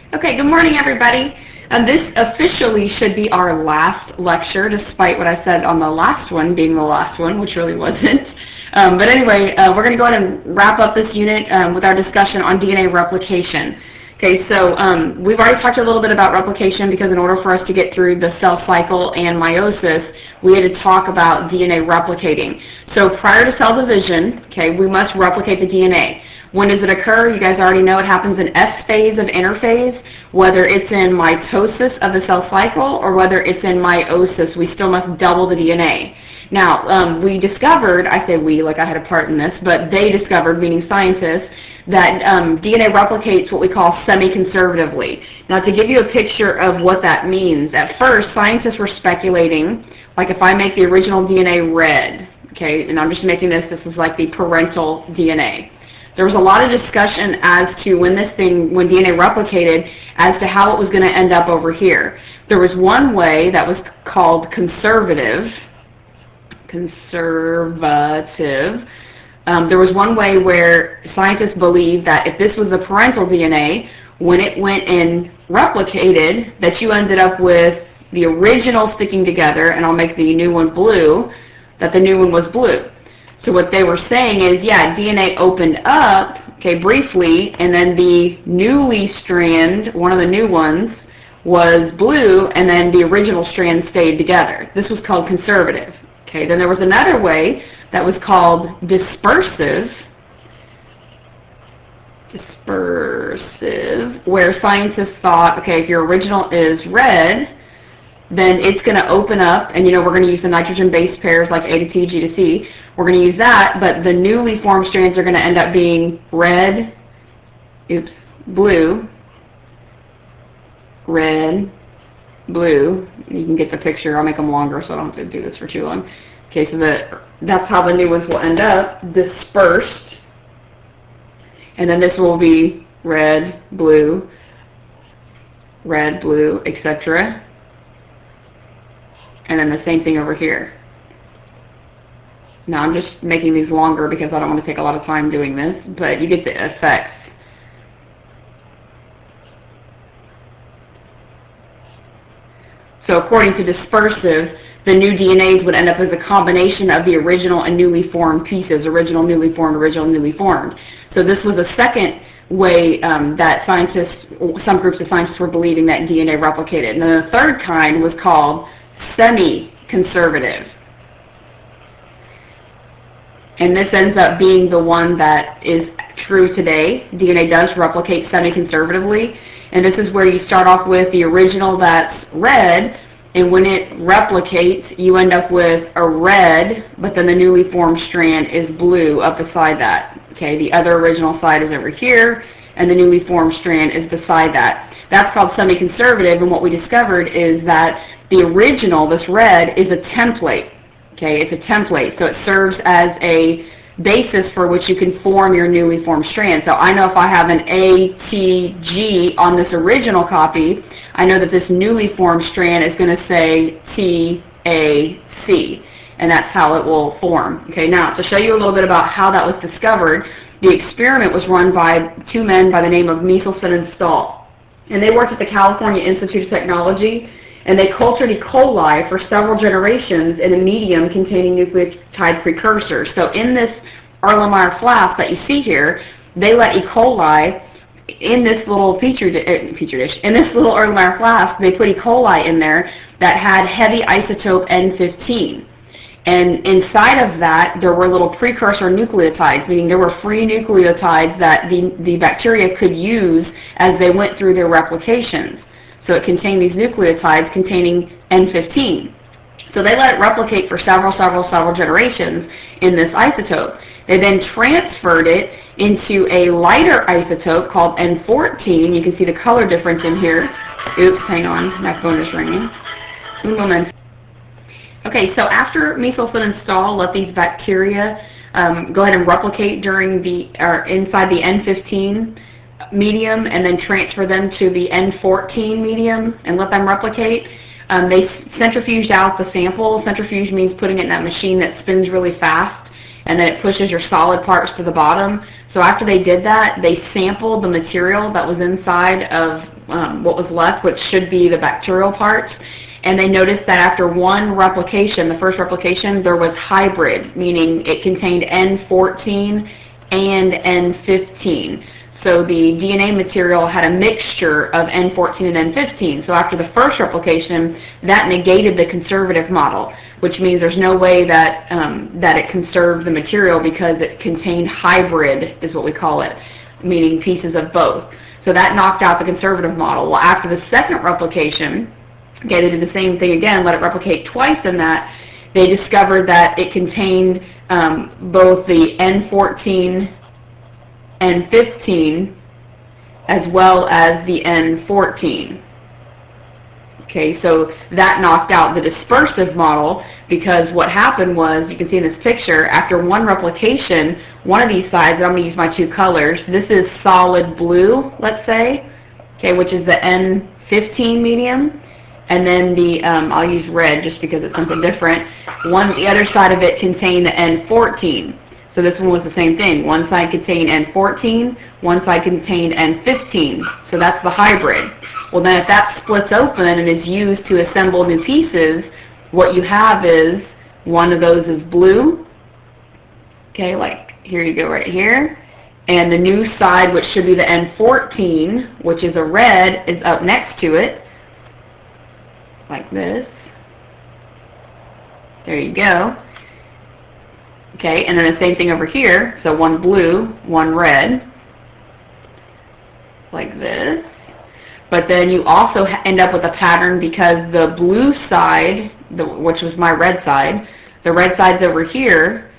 Okay, good morning, everybody. This officially should be our last lecture, despite what I said on the last one being the last one, which really wasn't. But anyway, we're going to go ahead and wrap up this unit with our discussion on DNA replication. Okay, so we've already talked a little bit about replication because in order for us to get through the cell cycle and meiosis, we had to talk about DNA replicating. So prior to cell division, okay, we must replicate the DNA. When does it occur? You guys already know it happens in S phase of interphase, whether it's in mitosis of the cell cycle or whether it's in meiosis, we still must double the DNA. Now, we discovered, I say we, like I had a part in this, but they discovered, meaning scientists, that DNA replicates what we call semi-conservatively. Now, to give you a picture of what that means, at first, scientists were speculating, like if I make the original DNA red, okay, and I'm just making this is like the parental DNA. There was a lot of discussion as to when DNA replicated, as to how it was going to end up over here. There was one way that was called conservative. There was one way where scientists believed that if this was the parental DNA, when it went and replicated, that you ended up with the original sticking together, and I'll make the new one blue, that the new one was blue. So what they were saying is, yeah, DNA opened up, okay, briefly, and then the newly strand, one of the new ones, was blue, and then the original strand stayed together. This was called conservative. Okay, then there was another way that was called dispersive, where scientists thought, okay, if your original is red, then it's going to open up, and you know we're going to use the nitrogen base pairs like A to T, G to C. We're going to use that, but the newly formed strands are going to end up being red, blue, red, blue. You can get the picture. I'll make them longer so I don't have to do this for too long. Okay, so that's how the new ones will end up, dispersed. And then this will be red, blue, etc. And then the same thing over here. Now I'm just making these longer because I don't want to take a lot of time doing this, but you get the effects. So according to dispersive, the new DNAs would end up as a combination of the original and newly formed pieces, original, newly formed. So this was a second way that some groups of scientists were believing that DNA replicated. And then the third kind was called semi-conservative. And this ends up being the one that is true today. DNA does replicate semi-conservatively. And this is where you start off with the original that's red, and when it replicates, you end up with a red, but then the newly formed strand is blue up beside that. Okay, the other original side is over here, and the newly formed strand is beside that. That's called semi-conservative, and what we discovered is that the original, this red, is a template. Okay, it's a template, so it serves as a basis for which you can form your newly formed strand. So I know if I have an ATG on this original copy, I know that this newly formed strand is going to say TAC, and that's how it will form. Okay, now to show you a little bit about how that was discovered, the experiment was run by two men by the name of Michelson and Stahl, and they worked at the California Institute of Technology, and they cultured E. coli for several generations in a medium containing nucleotide precursors. So in this Erlenmeyer flask that you see here, they let E. coli in this little petri dish, in this little Erlenmeyer flask, they put E. coli in there that had heavy isotope N15. And inside of that, there were little precursor nucleotides, meaning there were free nucleotides that the bacteria could use as they went through their replications. So it contained these nucleotides containing N15. So they let it replicate for several generations in this isotope. They then transferred it into a lighter isotope called N14. You can see the color difference in here. Oops, hang on, my phone is ringing. Un moment. Okay, so after Michelson and Stahl let these bacteria go ahead and replicate inside the N15 medium and then transfer them to the N14 medium and let them replicate, they centrifuged out the sample. Centrifuge means putting it in that machine that spins really fast, and then it pushes your solid parts to the bottom. So after they did that, they sampled the material that was inside of what was left, which should be the bacterial parts, and they noticed that after one replication, the first replication, there was hybrid, meaning it contained N14 and N15. So the DNA material had a mixture of N14 and N15. So after the first replication, that negated the conservative model, which means there's no way that that it conserved the material because it contained hybrid, is what we call it, meaning pieces of both. So that knocked out the conservative model. Well, after the second replication, okay, they did the same thing again, let it replicate twice in that, they discovered that it contained both the N14 and 15 as well as the N14. Okay, so that knocked out the dispersive model, because what happened was, you can see in this picture, after one replication, one of these sides, I'm going to use my two colors, this is solid blue, let's say, okay, which is the N15 medium, and then the, I'll use red just because it's something different, the other side of it contained the N14. So this one was the same thing. One side contained N14, one side contained N15. So that's the hybrid. Well, then if that splits open and is used to assemble new pieces, what you have is one of those is blue. Okay, like here you go right here. And the new side, which should be the N14, which is a red, is up next to it. Like this. There you go. Okay, and then the same thing over here, so one blue, one red, like this. But then you also end up with a pattern because the blue side, which was my red side, the red side's over here,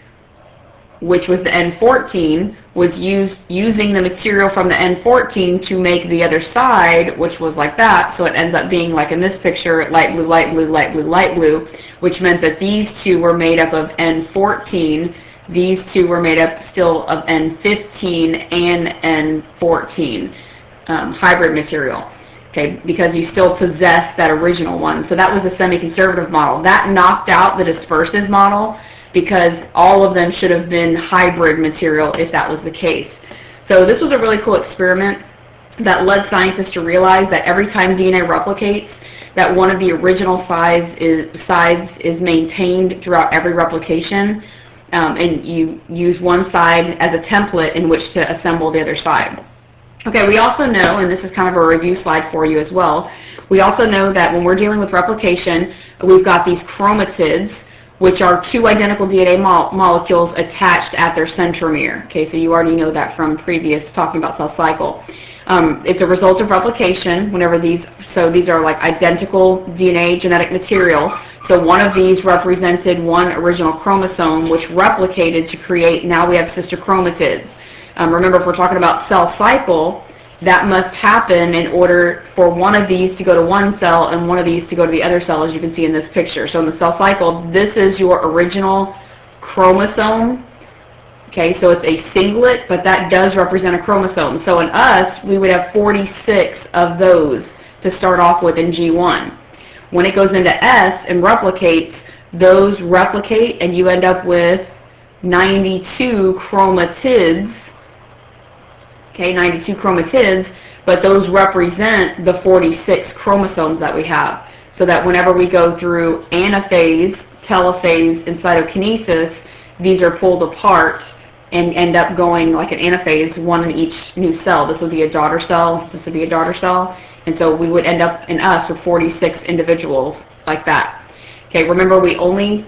which was the N14, was using the material from the N14 to make the other side, which was like that, so it ends up being like in this picture, light blue, light blue, light blue, light blue, which meant that these two were made up of N14, these two were made up still of N15 and N14 hybrid material, okay, because you still possess that original one. So that was a semi-conservative model. That knocked out the dispersive model because all of them should have been hybrid material if that was the case. So this was a really cool experiment that led scientists to realize that every time DNA replicates, that one of the original sides is maintained throughout every replication, and you use one side as a template in which to assemble the other side. Okay, we also know, and this is kind of a review slide for you as well, we also know that when we're dealing with replication, we've got these chromatids, which are two identical DNA molecules attached at their centromere. Okay, so you already know that from previous talking about cell cycle. It's a result of replication whenever these are like identical DNA genetic material. So one of these represented one original chromosome which replicated to create, now we have sister chromatids. Remember, if we're talking about cell cycle, that must happen in order for one of these to go to one cell and one of these to go to the other cell, as you can see in this picture. So in the cell cycle, this is your original chromosome. Okay, so it's a singlet, but that does represent a chromosome. So in us, we would have 46 of those to start off with in G1. When it goes into S and replicates, those replicate and you end up with 92 chromatids. Okay, 92 chromatids, but those represent the 46 chromosomes that we have. So that whenever we go through anaphase, telophase, and cytokinesis, these are pulled apart and end up going like an anaphase, one in each new cell. This would be a daughter cell, this would be a daughter cell, and so we would end up in us with 46 individuals like that. Okay, remember we only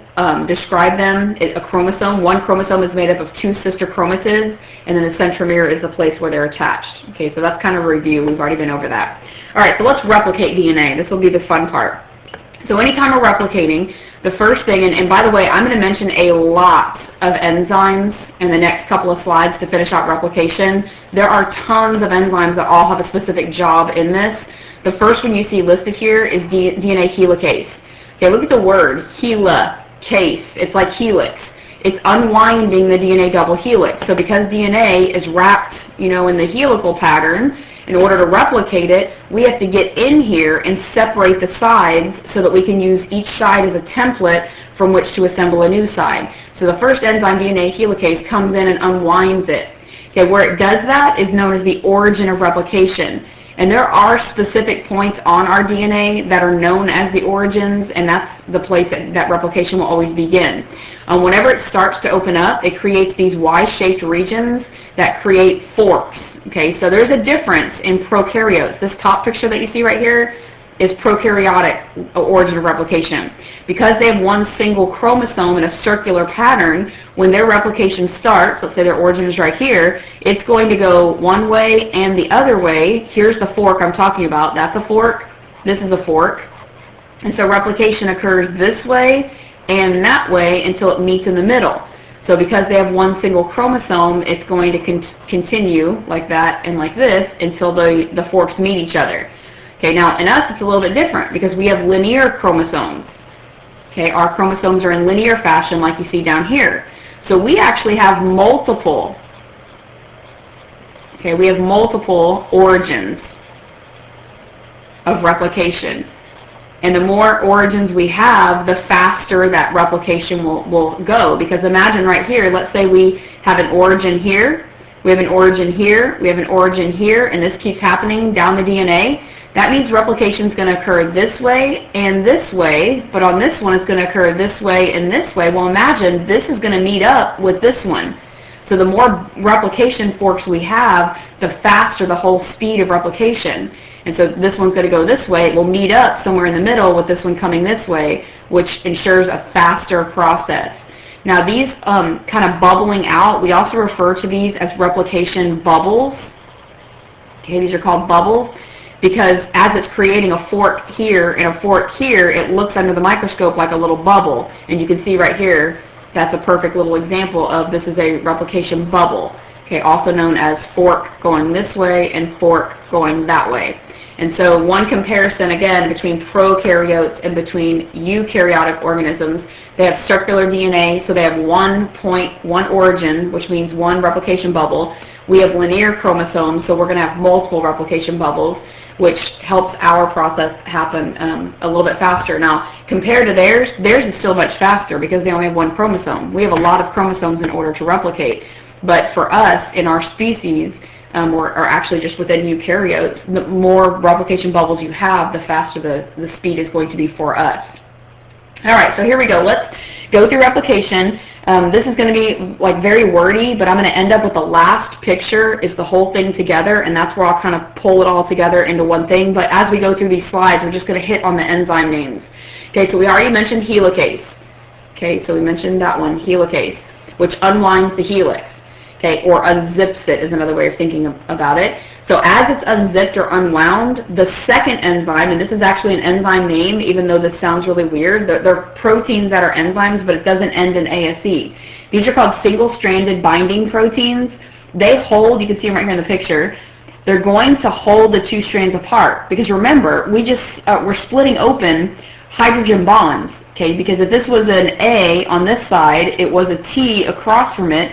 describe them, a chromosome. One chromosome is made up of two sister chromatids, and then the centromere is the place where they're attached. Okay, so that's kind of a review. We've already been over that. All right, so let's replicate DNA. This will be the fun part. So anytime we're replicating, the first thing, and by the way, I'm going to mention a lot of enzymes in the next couple of slides to finish out replication. There are tons of enzymes that all have a specific job in this. The first one you see listed here is DNA helicase. Okay, look at the word, hela-case. It's like helix. It's unwinding the DNA double helix. So because DNA is wrapped, in the helical pattern, in order to replicate it, we have to get in here and separate the sides so that we can use each side as a template from which to assemble a new side. So the first enzyme, DNA helicase, comes in and unwinds it. Okay, where it does that is known as the origin of replication. And there are specific points on our DNA that are known as the origins, and that's the place that replication will always begin. Whenever it starts to open up, it creates these Y-shaped regions that create forks. Okay, so there's a difference in prokaryotes. This top picture that you see right here is prokaryotic origin of replication. Because they have one single chromosome in a circular pattern, when their replication starts, let's say their origin is right here, it's going to go one way and the other way. Here's the fork I'm talking about. That's a fork. This is a fork. And so replication occurs this way and that way until it meets in the middle. So because they have one single chromosome, it's going to continue like that and like this until the forks meet each other. Okay, now in us it's a little bit different because we have linear chromosomes. Okay, our chromosomes are in linear fashion like you see down here. So we actually have multiple, okay, we have multiple origins of replication. And the more origins we have, the faster that replication will go. Because imagine right here, let's say we have an origin here, we have an origin here, we have an origin here, and this keeps happening down the DNA. That means replication is going to occur this way and this way, but on this one it's going to occur this way and this way. Well, imagine this is going to meet up with this one. So the more replication forks we have, the faster the whole speed of replication. And so this one's going to go this way. It will meet up somewhere in the middle with this one coming this way, which ensures a faster process. Now these kind of bubbling out, we also refer to these as replication bubbles. Okay, these are called bubbles because as it's creating a fork here and a fork here, it looks under the microscope like a little bubble. And you can see right here, that's a perfect little example of this is a replication bubble. Okay, also known as fork going this way and fork going that way. And so one comparison, again, between prokaryotes and between eukaryotic organisms, they have circular DNA, so they have one origin, which means one replication bubble. We have linear chromosomes, so we're going to have multiple replication bubbles, which helps our process happen a little bit faster. Now, compared to theirs is still much faster because they only have one chromosome. We have a lot of chromosomes in order to replicate. But for us, in our species, or actually just within eukaryotes, the more replication bubbles you have, the faster the speed is going to be for us. All right, so here we go. Let's go through replication. This is going to be like very wordy, but I'm going to end up with the last picture is the whole thing together, and that's where I'll kind of pull it all together into one thing. But as we go through these slides, we're just going to hit on the enzyme names. Okay, so we already mentioned helicase. Okay, so we mentioned that one, helicase, which unwinds the helix. Okay, or unzips it is another way of thinking about it. So as it's unzipped or unwound, the second enzyme, and this is actually an enzyme name, even though this sounds really weird, they're proteins that are enzymes, but it doesn't end in ASE. These are called single-stranded binding proteins. They hold, you can see them right here in the picture, they're going to hold the two strands apart. Because remember, we're splitting open hydrogen bonds, okay, because if this was an A on this side, it was a T across from it.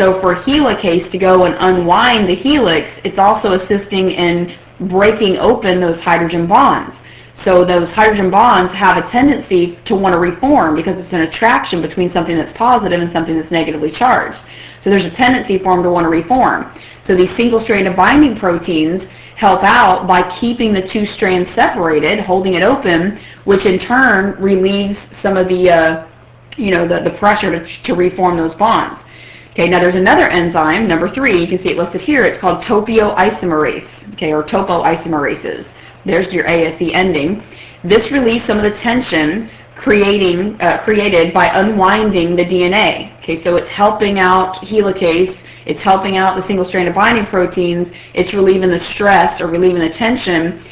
So for helicase to go and unwind the helix, it's also assisting in breaking open those hydrogen bonds. So those hydrogen bonds have a tendency to want to reform because it's an attraction between something that's positive and something that's negatively charged. So there's a tendency for them to want to reform. So these single-stranded binding proteins help out by keeping the two strands separated, holding it open, which in turn relieves some of the pressure to reform those bonds. Okay, now there's another enzyme, number 3, you can see it listed here, it's called topoisomerase, okay, or topoisomerases. There's your ASE ending. This relieves some of the tension created by unwinding the DNA. Okay, so it's helping out helicase, it's helping out the single-stranded binding proteins, it's relieving the stress or relieving the tension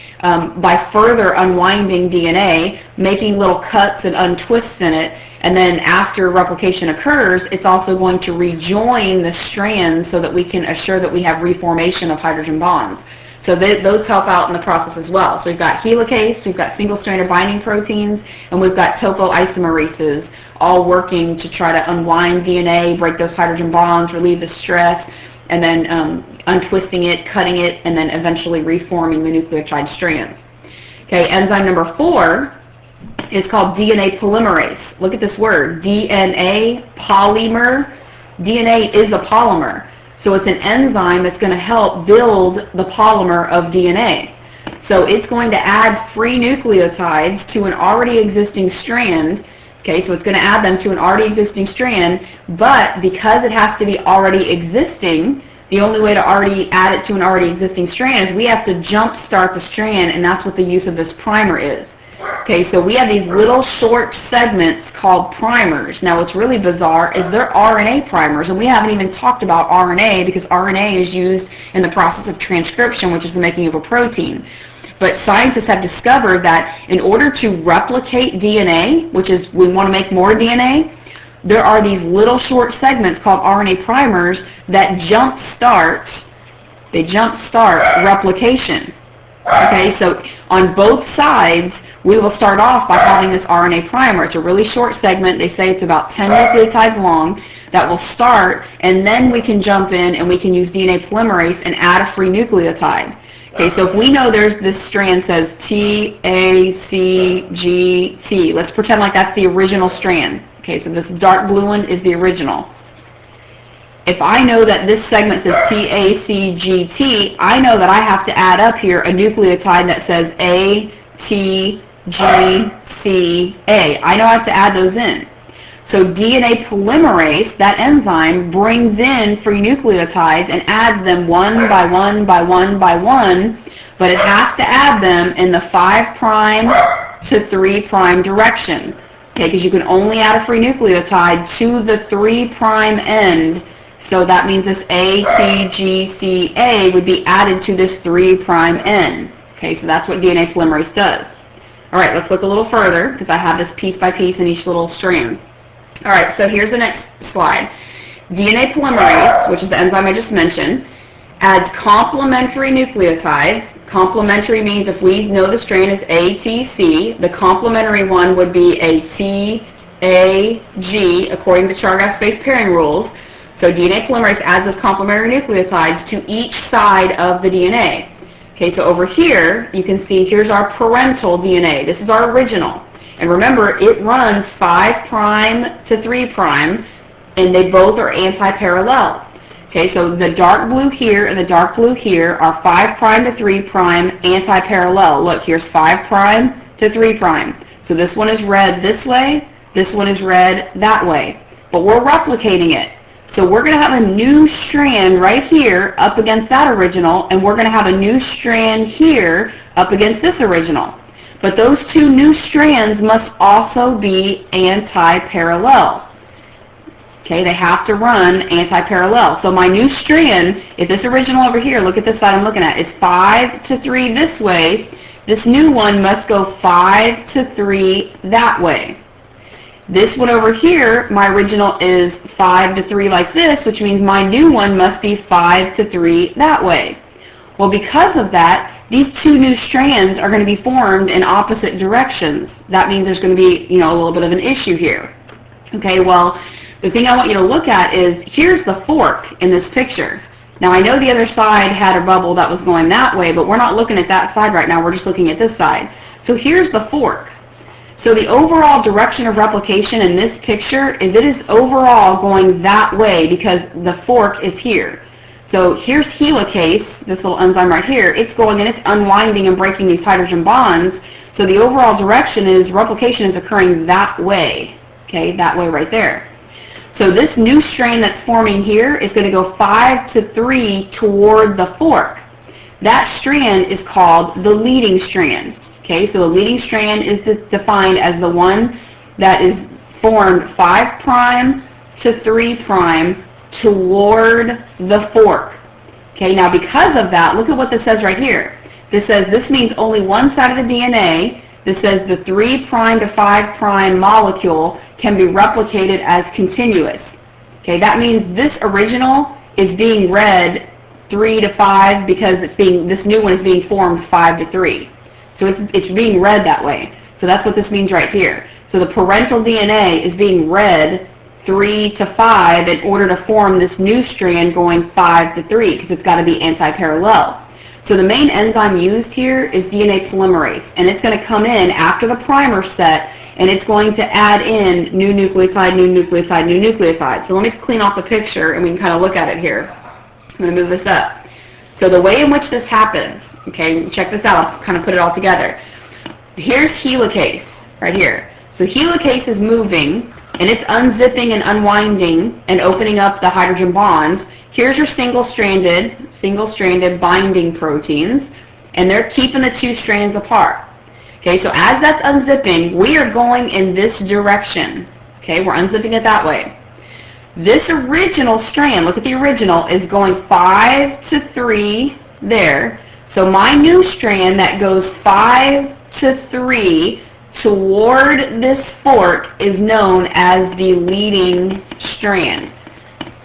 by further unwinding DNA, making little cuts and untwists in it. And then after replication occurs, it's also going to rejoin the strands so that we can assure that we have reformation of hydrogen bonds. So those help out in the process as well. So we've got helicase, we've got single-stranded binding proteins, and we've got topoisomerases all working to try to unwind DNA, break those hydrogen bonds, relieve the stress, and then untwisting it, cutting it, and then eventually reforming the nucleotide strands. Okay, enzyme number 4 is called DNA polymerase. Look at this word, DNA polymer. DNA is a polymer. So it's an enzyme that's going to help build the polymer of DNA. So it's going to add free nucleotides to an already existing strand. Okay, so it's going to add them to an already existing strand, but because it has to be already existing, the only way to already add it to an already existing strand is we have to jump start the strand, and that's what the use of this primer is. Okay, so we have these little short segments called primers. Now what's really bizarre is they're RNA primers, and we haven't even talked about RNA because RNA is used in the process of transcription, which is the making of a protein. But scientists have discovered that in order to replicate DNA, which is we want to make more DNA, there are these little short segments called RNA primers that jumpstart replication. Okay, so on both sides, we will start off by having this RNA primer. It's a really short segment. They say it's about 10 nucleotides long that will start, and then we can jump in and we can use DNA polymerase and add a free nucleotide. Okay, so if we know there's this strand says T, A, C, G, T. Let's pretend like that's the original strand. Okay, so this dark blue one is the original. If I know that this segment says T, A, C, G, T, I know that I have to add up here a nucleotide that says A, T, G, C, A. I know I have to add those in. So DNA polymerase, that enzyme, brings in free nucleotides and adds them one by one by one by one, but it has to add them in the 5' to 3' direction. Okay, because you can only add a free nucleotide to the 3' end, so that means this A, T, G, C, A would be added to this 3' end. Okay, so that's what DNA polymerase does. All right, let's look a little further, because I have this piece by piece in each little strand. All right, so here's the next slide. DNA polymerase, which is the enzyme I just mentioned, adds complementary nucleotides. Complementary means if we know the strand is A, T, C, the complementary one would be a T, A, G, according to Chargaff-based pairing rules. So DNA polymerase adds those complementary nucleotides to each side of the DNA. Okay, so over here, you can see here's our parental DNA. This is our original. And remember, it runs 5' to 3', and they both are anti-parallel. Okay, so the dark blue here and the dark blue here are 5' to 3' anti-parallel. Look, here's 5' to 3'. So this one is read this way, this one is read that way. But we're replicating it. So we're going to have a new strand right here up against that original, and we're going to have a new strand here up against this original. But those two new strands must also be anti-parallel. Okay, they have to run anti-parallel. So my new strand, if this original over here, look at this side I'm looking at, is 5 to 3 this way, this new one must go 5 to 3 that way. This one over here, my original is 5 to 3 like this, which means my new one must be 5 to 3 that way. Well, because of that, these two new strands are going to be formed in opposite directions. That means there's going to be, a little bit of an issue here. Okay, well, the thing I want you to look at is, here's the fork in this picture. Now, I know the other side had a bubble that was going that way, but we're not looking at that side right now. We're just looking at this side. So here's the fork. So the overall direction of replication in this picture is it is overall going that way because the fork is here. So here's helicase, this little enzyme right here. It's going and it's unwinding and breaking these hydrogen bonds. So the overall direction is replication is occurring that way. Okay, that way right there. So this new strand that's forming here is going to go 5 to 3 toward the fork. That strand is called the leading strand. Okay, so the leading strand is defined as the one that is formed 5' to 3' toward the fork. Okay, now because of that, look at what this says right here. This says this means only one side of the DNA. This says the 3' to 5' molecule can be replicated as continuous. Okay, that means this original is being read 3 to 5 because this new one is being formed 5 to 3. So it's being read that way. So that's what this means right here. So the parental DNA is being read 3 to 5 in order to form this new strand going 5 to 3 because it's got to be anti-parallel. So the main enzyme used here is DNA polymerase, and it's going to come in after the primer set, and it's going to add in new nucleotide, new nucleotide, new nucleotide. So let me clean off the picture, and we can kind of look at it here. going to move this up. So the way in which this happens, okay, check this out. I'll kind of put it all together. Here's helicase right here. So helicase is moving, and it's unzipping and unwinding and opening up the hydrogen bonds. Here's your single-stranded binding proteins, and they're keeping the two strands apart. Okay, so as that's unzipping, we are going in this direction. Okay, we're unzipping it that way. This original strand, look at the original, is going 5 to 3 there. So my new strand that goes 5 to 3 toward this fork is known as the leading strand.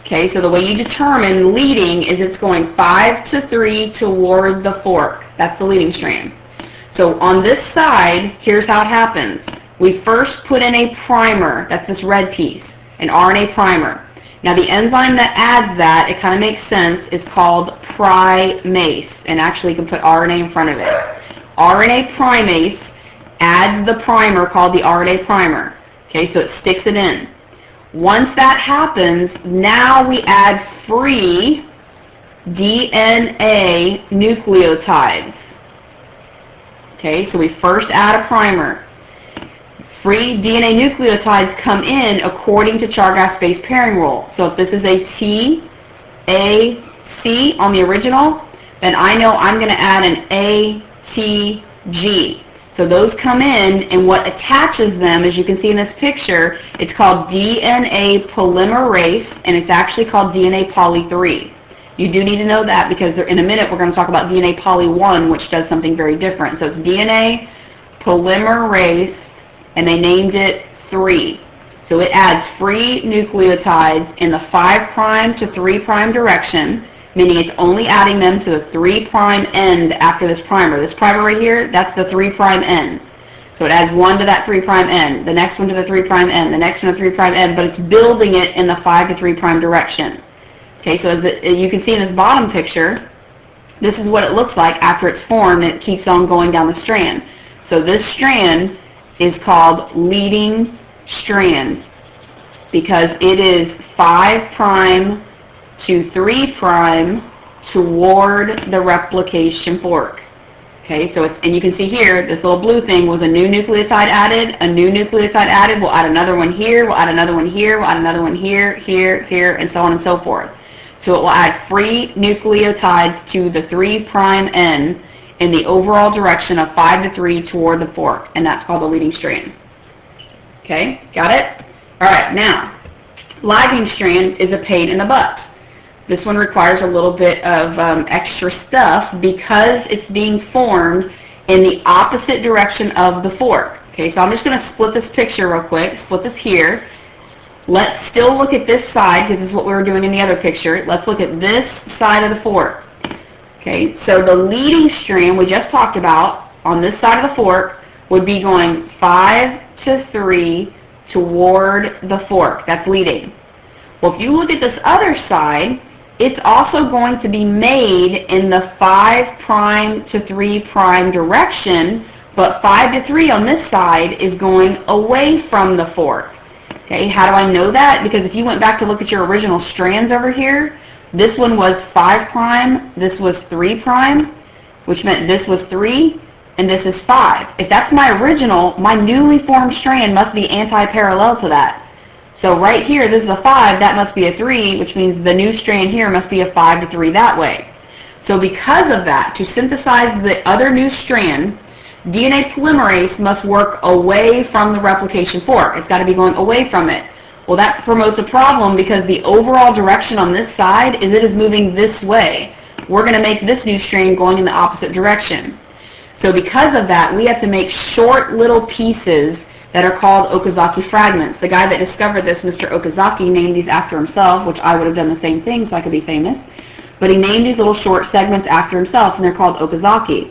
Okay, so the way you determine leading is it's going 5 to 3 toward the fork. That's the leading strand. So on this side, here's how it happens. We first put in a primer, that's this red piece, an RNA primer. Now the enzyme that adds that, it kind of makes sense, is called primase, and actually you can put RNA in front of it. RNA primase adds the primer called the RNA primer. Okay, so it sticks it in. Once that happens, now we add free DNA nucleotides. Okay, so we first add a primer. Free DNA nucleotides come in according to Chargaff's base pairing rule. So if this is a T, A, C on the original, then I know I'm going to add an A, T, G. So those come in, and what attaches them, as you can see in this picture, it's called DNA polymerase, and it's actually called DNA poly 3. You do need to know that because in a minute we're going to talk about DNA poly 1, which does something very different. So it's DNA polymerase, and they named it 3. So it adds free nucleotides in the 5' to 3' direction, meaning it's only adding them to the 3' end after this primer. This primer right here, that's the 3' end. So it adds one to that 3' end, the next one to the 3' end, the next one to the 3' end, but it's building it in the 5 to 3' direction. Okay, so as you can see in this bottom picture, this is what it looks like after it's formed, and it keeps on going down the strand. So this strand is called leading strand because it is 5' to 3' toward the replication fork. Okay, so and you can see here, this little blue thing was a new nucleotide added, we'll add another one here, we'll add another one here, we'll add another one here, here, here, and so on and so forth. So it will add free nucleotides to the 3' end in the overall direction of 5 to 3 toward the fork, and that's called the leading strand. Okay, got it? All right, now, lagging strand is a pain in the butt. This one requires a little bit of extra stuff because it's being formed in the opposite direction of the fork. Okay, so I'm just going to split this picture real quick, split this here. Let's still look at this side because this is what we were doing in the other picture. Let's look at this side of the fork. Okay, so the leading strand we just talked about on this side of the fork would be going 5 to 3 toward the fork. That's leading. Well, if you look at this other side, it's also going to be made in the 5' to 3' direction, but 5 to 3 on this side is going away from the fork. Okay, how do I know that? Because if you went back to look at your original strands over here, this one was 5', this was 3', which meant this was 3, and this is 5. If that's my original, my newly formed strand must be anti-parallel to that. So right here, this is a 5, that must be a 3, which means the new strand here must be a 5 to 3 that way. So because of that, to synthesize the other new strand, DNA polymerase must work away from the replication fork. It's got to be going away from it. Well, that promotes a problem because the overall direction on this side is it is moving this way. We're going to make this new strand going in the opposite direction. So because of that, we have to make short little pieces that are called Okazaki fragments. The guy that discovered this, Mr. Okazaki, named these after himself, which I would have done the same thing so I could be famous. But he named these little short segments after himself, and they're called Okazaki.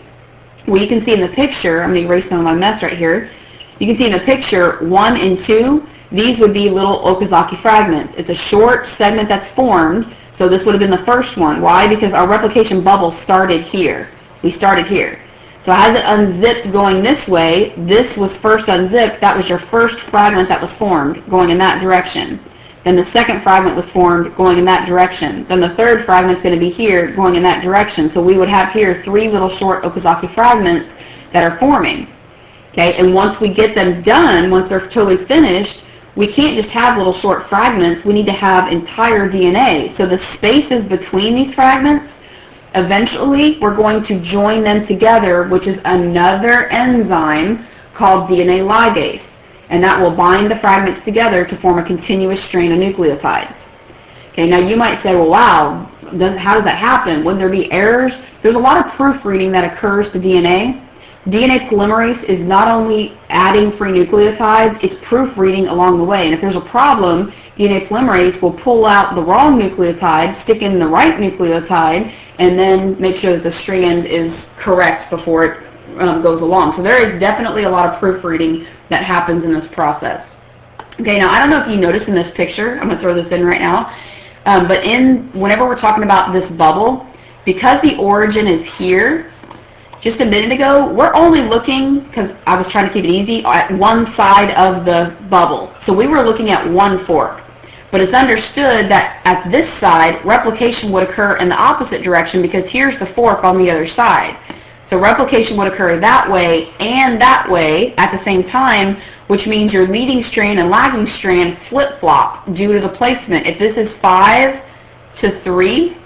Well, you can see in the picture, I'm going to erase some of my mess right here. You can see in the picture 1 and 2, these would be little Okazaki fragments. It's a short segment that's formed, so this would have been the first one. Why? Because our replication bubble started here. We started here. So as it unzipped going this way, this was first unzipped. That was your first fragment that was formed going in that direction. Then the second fragment was formed going in that direction. Then the third fragment is going to be here going in that direction. So we would have here 3 little short Okazaki fragments that are forming. Okay, and once we get them done, once they're totally finished, we can't just have little short fragments. We need to have entire DNA. So the spaces between these fragments, eventually we're going to join them together, which is another enzyme called DNA ligase. And that will bind the fragments together to form a continuous strain of nucleotides. Okay, now you might say, well, wow, how does that happen? Wouldn't there be errors? There's a lot of proofreading that occurs to DNA. DNA polymerase is not only adding free nucleotides, it's proofreading along the way. And if there's a problem, DNA polymerase will pull out the wrong nucleotide, stick in the right nucleotide, and then make sure that the strand is correct before it goes along. So there is definitely a lot of proofreading that happens in this process. Okay, now I don't know if you noticed in this picture, I'm going to throw this in right now, but whenever we're talking about this bubble, because the origin is here, just a minute ago, we're only looking, because I was trying to keep it easy, at one side of the bubble. So we were looking at one fork. But it's understood that at this side, replication would occur in the opposite direction because here's the fork on the other side. So replication would occur that way and that way at the same time, which means your leading strand and lagging strand flip-flop due to the placement. If this is 5 to 3,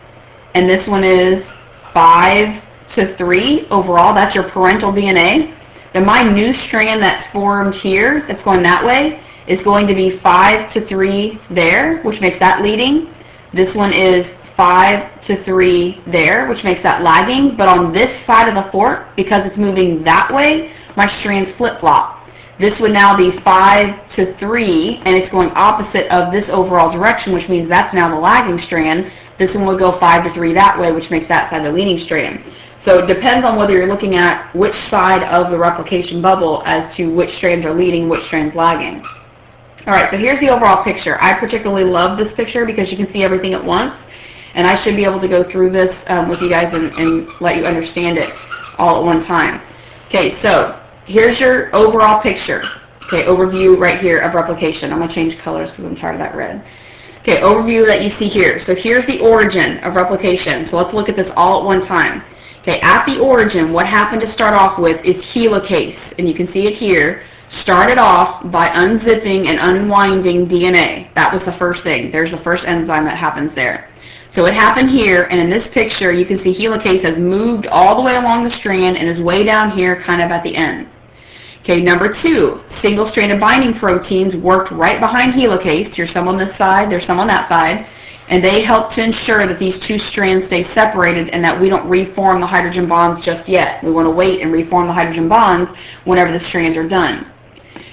and this one is 5 to 3 overall, that's your parental DNA, then my new strand that's formed here, that's going that way, is going to be 5 to 3 there, which makes that leading. This one is 5 to 3 there, which makes that lagging. But on this side of the fork, because it's moving that way, my strands flip-flop. This would now be 5 to 3, and it's going opposite of this overall direction, which means that's now the lagging strand. This one would go 5 to 3 that way, which makes that side the leading strand. So it depends on whether you're looking at which side of the replication bubble as to which strands are leading, which strands lagging. Alright, so here's the overall picture. I particularly love this picture because you can see everything at once, and I should be able to go through this with you guys and let you understand it all at one time. Okay, so here's your overall picture. Okay, overview right here of replication. I'm going to change colors because I'm tired of that red. Okay, overview that you see here. So here's the origin of replication. So let's look at this all at one time. Okay, at the origin, what happened to start off with is helicase, and you can see it here. Started off by unzipping and unwinding DNA. That was the first thing. There's the first enzyme that happens there. So it happened here, and in this picture, you can see helicase has moved all the way along the strand and is way down here, kind of at the end. Okay, number 2, single-stranded binding proteins worked right behind helicase. Here's some on this side, there's some on that side. And they help to ensure that these two strands stay separated and that we don't reform the hydrogen bonds just yet. We want to wait and reform the hydrogen bonds whenever the strands are done.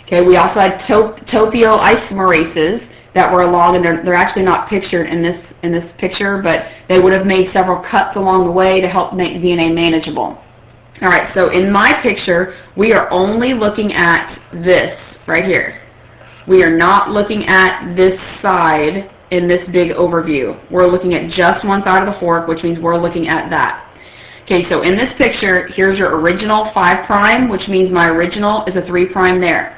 Okay, we also had topoisomerases that were along, and they're actually not pictured in this picture, but they would have made several cuts along the way to help make DNA manageable. All right, so in my picture, we are only looking at this right here. We are not looking at this side in this big overview. We're looking at just one side of the fork, which means we're looking at that. Okay, so in this picture, here's your original 5', which means my original is a 3' there.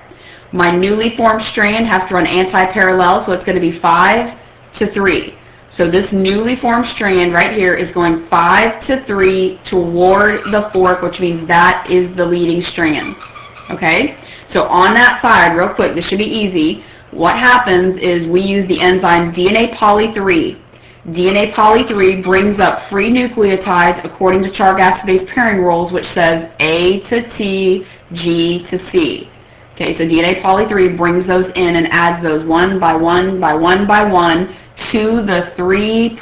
My newly formed strand has to run anti-parallel, so it's going to be 5 to 3. So this newly formed strand right here is going 5 to 3 toward the fork, which means that is the leading strand. Okay? So on that side, real quick, this should be easy. What happens is we use the enzyme DNA poly 3. DNA poly 3 brings up free nucleotides according to Chargass's pairing rules, which says A to T, G to C. Okay, so DNA poly 3 brings those in and adds those one by one by one by one to the 3'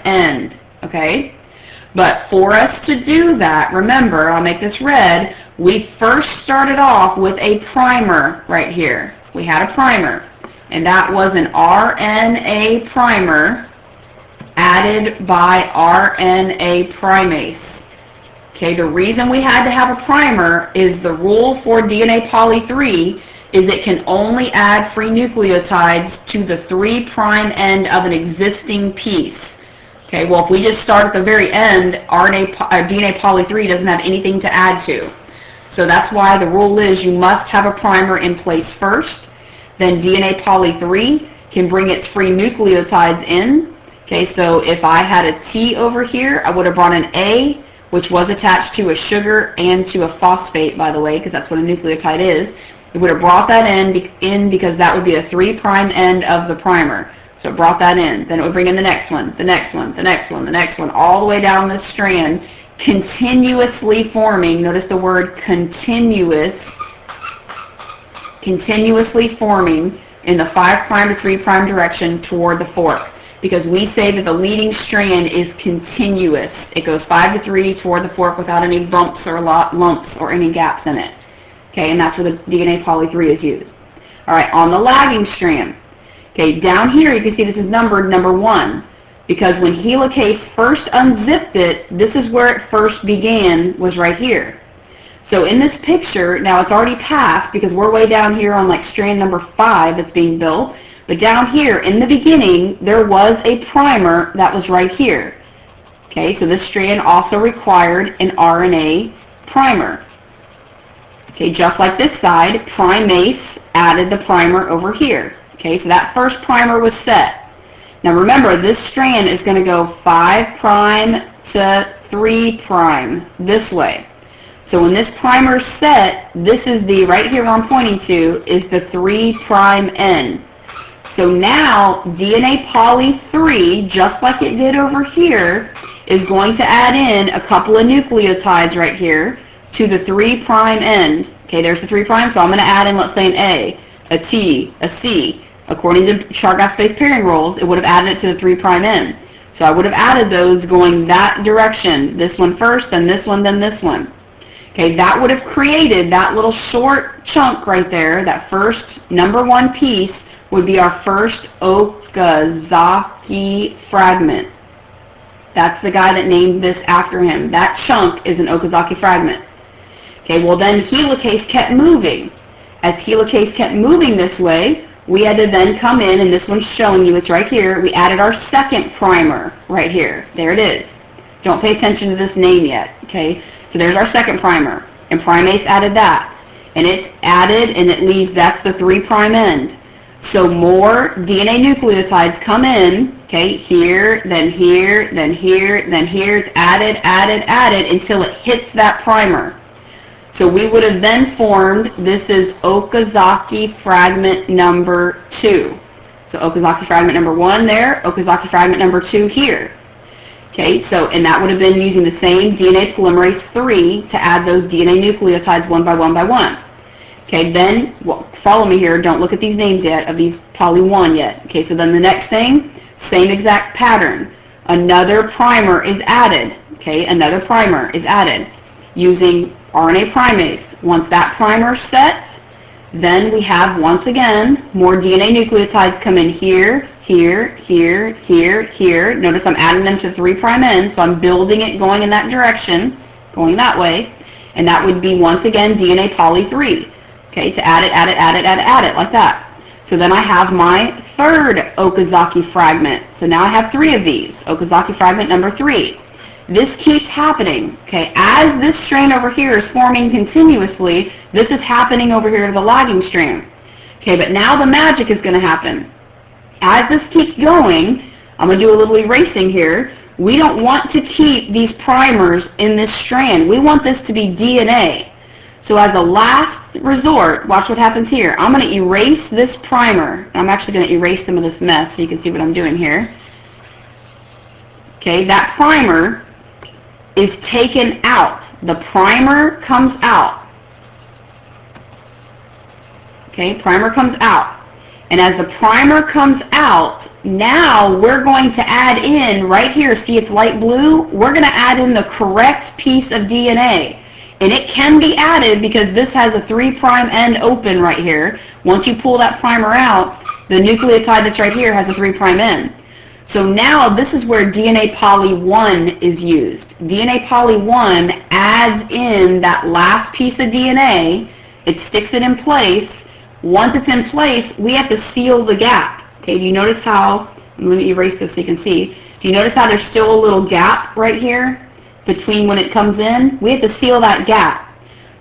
end. Okay? But for us to do that, remember, I'll make this red, we first started off with a primer right here. We had a primer, and that was an RNA primer added by RNA primase. Okay, the reason we had to have a primer is the rule for DNA poly 3 is it can only add free nucleotides to the 3' end of an existing piece. Okay, well, if we just start at the very end, DNA poly 3 doesn't have anything to add to. So that's why the rule is you must have a primer in place first. Then DNA poly 3 can bring its free nucleotides in. Okay, so if I had a T over here, I would have brought an A, which was attached to a sugar and to a phosphate, by the way, because that's what a nucleotide is. It would have brought that in because that would be a 3' end of the primer. So it brought that in. Then it would bring in the next one, the next one, the next one, the next one, all the way down this strand, continuously forming. Notice the word continuous. Continuously forming in the 5' to 3' direction toward the fork. Because we say that the leading strand is continuous. It goes 5 to 3 toward the fork without any bumps or lumps or any gaps in it. Okay, and that's where the DNA poly 3 is used. All right, on the lagging strand. Okay, down here you can see this is numbered number 1. Because when helicase first unzipped it, this is where it first began, was right here. So in this picture, now it's already passed because we're way down here on like strand number 5 that's being built. But down here, in the beginning, there was a primer that was right here. Okay, so this strand also required an RNA primer. Okay, just like this side, primase added the primer over here. Okay, so that first primer was set. Now remember, this strand is going to go 5' to 3' this way. So when this primer is set, this is the, right here where I'm pointing to, is the 3' end. So now DNA poly 3, just like it did over here, is going to add in a couple of nucleotides right here to the 3' end. Okay, there's the 3', so I'm going to add in, let's say, an A, a T, a C. According to Chargaff-based pairing rules, it would have added it to the 3' end. So I would have added those going that direction, this one first, then this one, then this one. Okay, that would have created that little short chunk right there, that first number 1 piece, would be our first Okazaki fragment. That's the guy that named this after him. That chunk is an Okazaki fragment. Okay, well then helicase kept moving. As helicase kept moving this way, we had to then come in, and this one's showing you, it's right here, we added our second primer right here. There it is. Don't pay attention to this name yet, okay? So there's our second primer, and primase added that. And it's added, and it leaves, that's the 3' end. So more DNA nucleotides come in, okay, here, then here, then here, then here. It's added, added, added until it hits that primer. So we would have then formed, this is Okazaki fragment number 2. So Okazaki fragment number 1 there, Okazaki fragment number 2 here. Okay, so, and that would have been using the same DNA polymerase 3 to add those DNA nucleotides one by one by one. Okay, then, well, follow me here, don't look at these names yet, of these poly 1 yet. Okay, so then the next thing, same exact pattern. Another primer is added. Okay, another primer is added using RNA primase. Once that primer sets, then we have, once again, more DNA nucleotides come in here, here, here, here, here. Notice I'm adding them to 3' end, so I'm building it going in that direction, going that way. And that would be, once again, DNA poly 3. Okay, to add it, add it, add it, add it, add it, like that. So then I have my third Okazaki fragment. So now I have 3 of these. Okazaki fragment number 3. This keeps happening. Okay, as this strand over here is forming continuously, this is happening over here to the lagging strand. Okay, but now the magic is going to happen. As this keeps going, I'm going to do a little erasing here. We don't want to keep these primers in this strand. We want this to be DNA. So as a last resort, watch what happens here. I'm going to erase this primer. I'm actually going to erase some of this mess so you can see what I'm doing here. Okay, that primer is taken out. The primer comes out. Okay, primer comes out. And as the primer comes out, now we're going to add in, right here, see it's light blue? We're going to add in the correct piece of DNA. And it can be added because this has a 3' end open right here. Once you pull that primer out, the nucleotide that's right here has a 3' end. So now this is where DNA poly 1 is used. DNA poly 1 adds in that last piece of DNA. It sticks it in place. Once it's in place, we have to seal the gap. Okay, do you notice how, let me erase this so you can see. Do you notice how there's still a little gap right here between when it comes in? We have to seal that gap.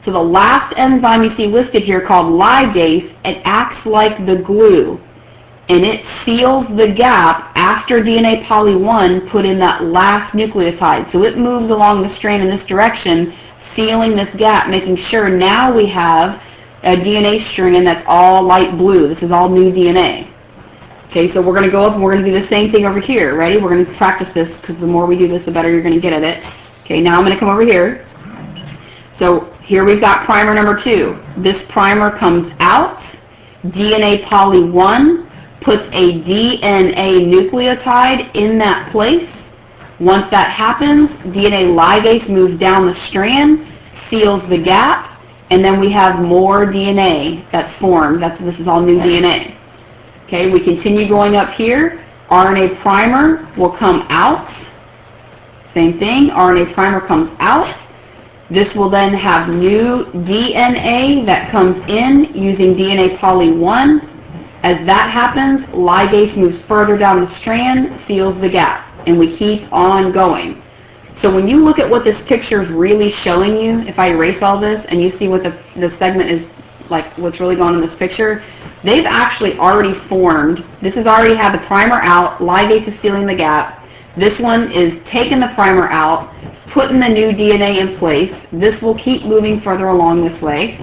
So the last enzyme you see listed here called ligase, it acts like the glue. and it seals the gap after DNA poly 1 put in that last nucleotide. So it moves along the strand in this direction, sealing this gap, making sure now we have a DNA strand that's all light blue. This is all new DNA. Okay, so we're going to go up and we're going to do the same thing over here. Ready? We're going to practice this because the more we do this, the better you're going to get at it. Okay, now I'm going to come over here. So here we've got primer number 2. This primer comes out. DNA poly 1 puts a DNA nucleotide in that place. Once that happens, DNA ligase moves down the strand, seals the gap, and then we have more DNA that's formed. This is all new DNA. Okay, we continue going up here. RNA primer will come out. Same thing, RNA primer comes out. This will then have new DNA that comes in using DNA poly 1. As that happens, ligase moves further down the strand, seals the gap, and we keep on going. So when you look at what this picture is really showing you, if I erase all this and you see what the segment is, like what's really going on in this picture, they've actually already formed. This has already had the primer out, ligase is sealing the gap. This one is taking the primer out, putting the new DNA in place. This will keep moving further along this way.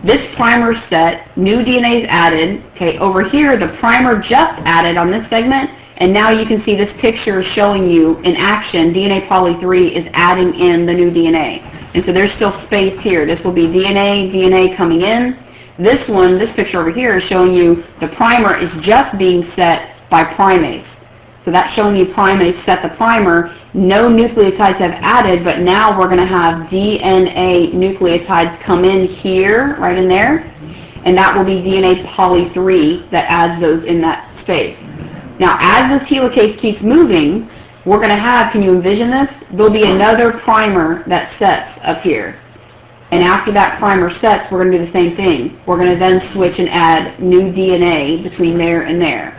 This primer set, new DNA is added. Okay, over here the primer just added on this segment, and now you can see this picture showing you in action DNA poly 3 is adding in the new DNA. And so there's still space here. This will be DNA coming in. This one, this picture over here is showing you the primer is just being set by primase. So that's showing you primase set the primer. No nucleotides have added, but now we're going to have DNA nucleotides come in here, right in there, and that will be DNA poly 3 that adds those in that space. Now, as this helicase keeps moving, we're going to have, can you envision this? There'll be another primer that sets up here. And after that primer sets, we're going to do the same thing. We're going to then switch and add new DNA between there and there.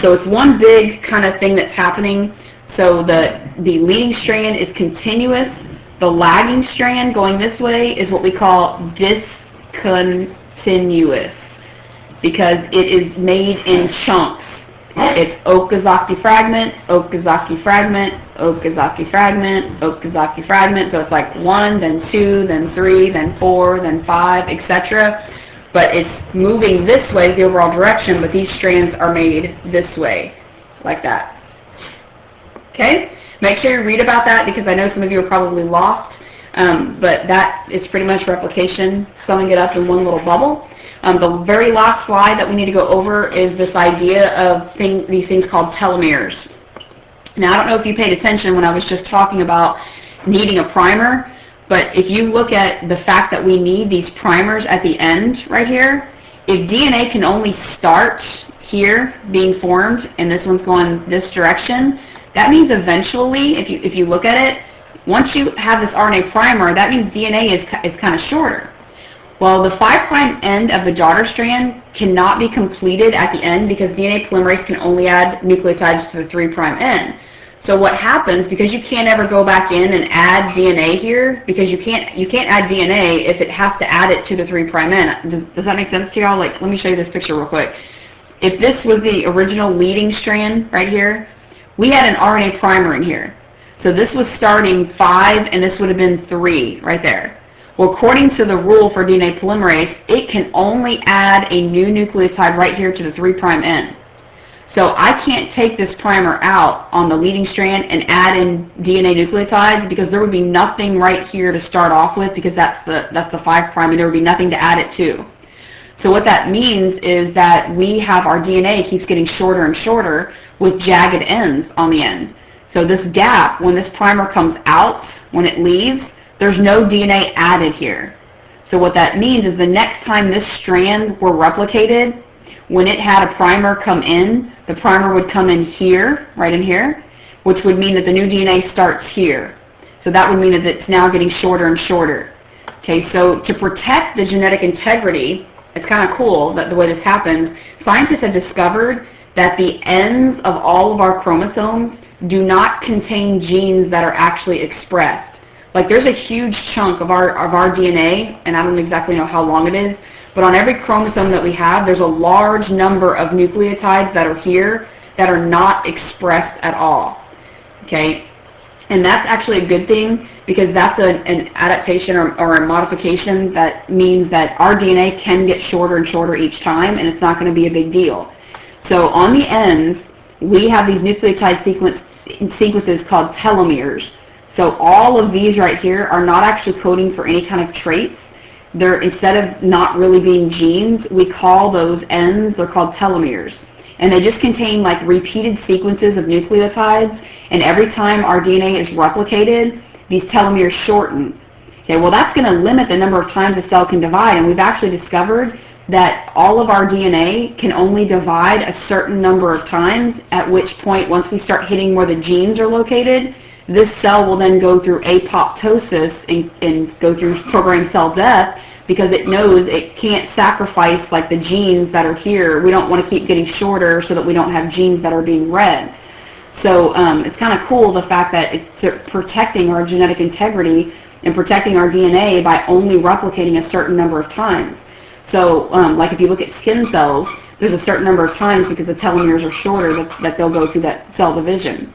So it's one big kind of thing that's happening. So the leading strand is continuous. The lagging strand going this way is what we call discontinuous because it is made in chunks. It's Okazaki fragment, Okazaki fragment, Okazaki fragment, Okazaki fragment. So it's like 1, then 2, then 3, then 4, then 5, etc. But it's moving this way, the overall direction, but these strands are made this way, like that. Okay? Make sure you read about that because I know some of you are probably lost, but that is pretty much replication, summing it up in one little bubble. The very last slide that we need to go over is this idea of these things called telomeres. Now, I don't know if you paid attention when I was just talking about needing a primer, but if you look at the fact that we need these primers at the end right here, if DNA can only start here being formed and this one's going this direction, that means eventually, if you look at it, once you have this RNA primer, that means DNA is kind of shorter. Well, the 5' end of the daughter strand cannot be completed at the end because DNA polymerase can only add nucleotides to the 3' end. So what happens, because you can't ever go back in and add DNA here, because you can't add DNA if it has to add it to the 3' end. Does that make sense to y'all? Like, let me show you this picture real quick. If this was the original leading strand right here, we had an RNA primer in here. So this was starting 5 and this would have been 3 right there. Well, according to the rule for DNA polymerase, it can only add a new nucleotide right here to the 3' end. So I can't take this primer out on the leading strand and add in DNA nucleotides because there would be nothing right here to start off with because that's the 5' and there would be nothing to add it to. So what that means is that we have our DNA keeps getting shorter and shorter with jagged ends on the end. So this gap, when this primer comes out, when it leaves, there's no DNA added here. So what that means is the next time this strand were replicated, when it had a primer come in, the primer would come in here, right in here, which would mean that the new DNA starts here. So that would mean that it's now getting shorter and shorter. Okay, so to protect the genetic integrity, it's kind of cool that the way this happens, scientists have discovered that the ends of all of our chromosomes do not contain genes that are actually expressed. Like there's a huge chunk of our DNA, and I don't exactly know how long it is, but on every chromosome that we have, there's a large number of nucleotides that are here that are not expressed at all. Okay? And that's actually a good thing, because that's an adaptation or a modification that means that our DNA can get shorter and shorter each time, and it's not going to be a big deal. So on the ends, we have these nucleotide sequences called telomeres. So all of these right here are not actually coding for any kind of traits. They're, instead of not really being genes, we call those ends, they're called telomeres. And they just contain like repeated sequences of nucleotides, and every time our DNA is replicated, these telomeres shorten. Okay, well that's going to limit the number of times a cell can divide, and we've actually discovered that all of our DNA can only divide a certain number of times, at which point, once we start hitting where the genes are located, this cell will then go through apoptosis and go through programmed cell death, because it knows it can't sacrifice like the genes that are here. We don't want to keep getting shorter so that we don't have genes that are being read. So it's kind of cool, the fact that it's protecting our genetic integrity and protecting our DNA by only replicating a certain number of times. So like if you look at skin cells, there's a certain number of times, because the telomeres are shorter, that they'll go through that cell division.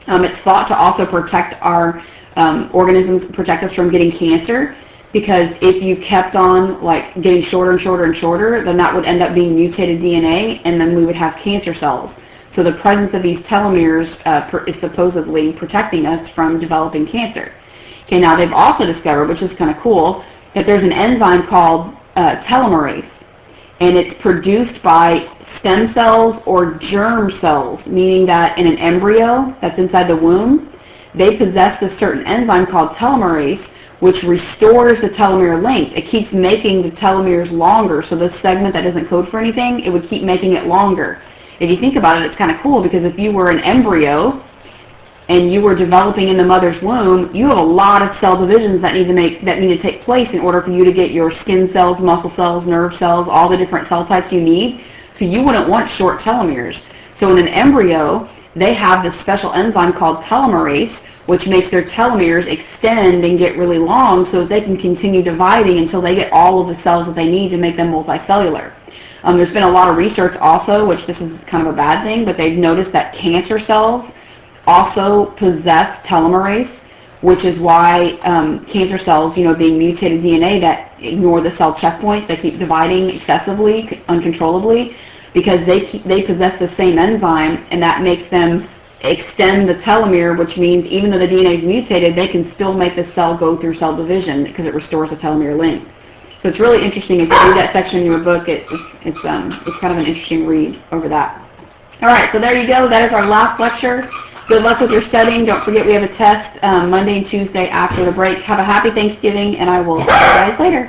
It's thought to also protect our organisms, protect us from getting cancer, because if you kept on like getting shorter and shorter and shorter, then that would end up being mutated DNA, and then we would have cancer cells. So the presence of these telomeres is supposedly protecting us from developing cancer. Okay, now they've also discovered, which is kind of cool, that there's an enzyme called telomerase, and it's produced by stem cells or germ cells, meaning that in an embryo that's inside the womb, they possess a certain enzyme called telomerase, which restores the telomere length. It keeps making the telomeres longer, so this segment that doesn't code for anything, it would keep making it longer. If you think about it, it's kind of cool, because if you were an embryo and you were developing in the mother's womb, you have a lot of cell divisions that need to take place in order for you to get your skin cells, muscle cells, nerve cells, all the different cell types you need. So you wouldn't want short telomeres. So in an embryo, they have this special enzyme called telomerase, which makes their telomeres extend and get really long so that they can continue dividing until they get all of the cells that they need to make them multicellular. There's been a lot of research also, which this is kind of a bad thing, but they've noticed that cancer cells also possess telomerase, which is why cancer cells, being mutated DNA that ignore the cell checkpoints, they keep dividing excessively, uncontrollably, because they possess the same enzyme, and that makes them extend the telomere, which means even though the DNA is mutated, they can still make the cell go through cell division because it restores the telomere length. So it's really interesting. If you read that section in your book, it's kind of an interesting read over that. All right, so there you go. That is our last lecture. Good luck with your studying. Don't forget we have a test Monday and Tuesday after the break. Have a happy Thanksgiving, and I will see you guys later.